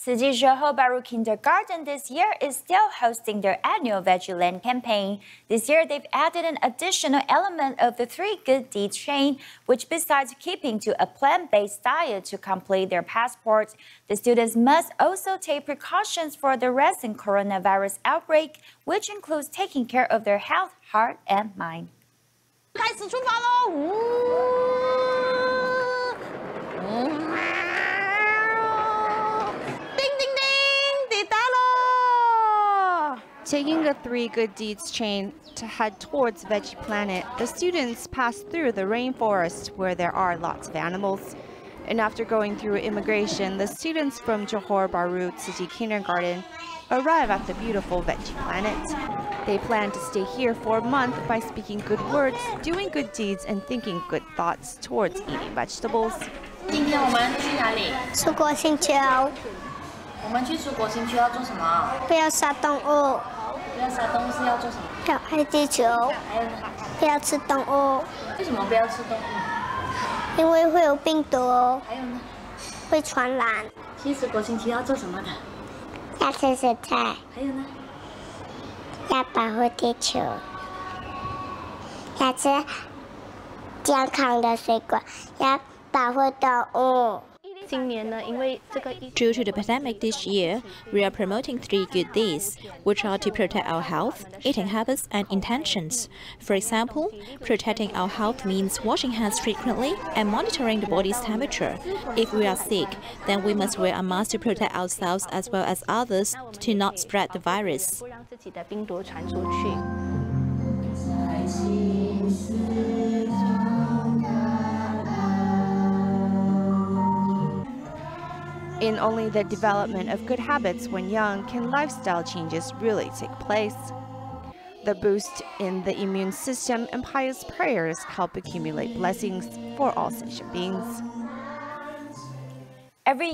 Tzu Chi Johor Bahru Kindergarten this year is still hosting their annual Veggie Land Campaign. This year, they've added an additional element of the 3 good deeds chain, which besides keeping to a plant-based diet to complete their passports, the students must also take precautions for the recent coronavirus outbreak, which includes taking care of their health, heart, and mind. 开始出发喽！ Taking the 3 good deeds chain to head towards Veggie Planet, the students pass through the rainforest where there are lots of animals. And after going through immigration, the students from Johor Bahru Tzu Chi Kindergarten arrive at the beautiful Veggie Planet. They plan to stay here for a month by speaking good words, doing good deeds, and thinking good thoughts towards eating vegetables. 今天我们去哪里？出国星球。我们去出国星球要做什么？不要杀动物。不要杀动物是要做什么？要爱地球。还有呢？不要吃动物。为什么不要吃动物？因为会有病毒。还有呢？会传染。去出国星球要做什么的？要吃蔬菜。还有呢？要保护地球。要吃健康的水果。要保护动物。 Due to the pandemic this year, we are promoting 3 good deeds, which are to protect our health, eating habits, and intentions. For example, protecting our health means washing hands frequently and monitoring the body's temperature. If we are sick, then we must wear a mask to protect ourselves as well as others to not spread the virus. In only the development of good habits when young can lifestyle changes really take place. The boost in the immune system and pious prayers help accumulate blessings for all sentient beings. Every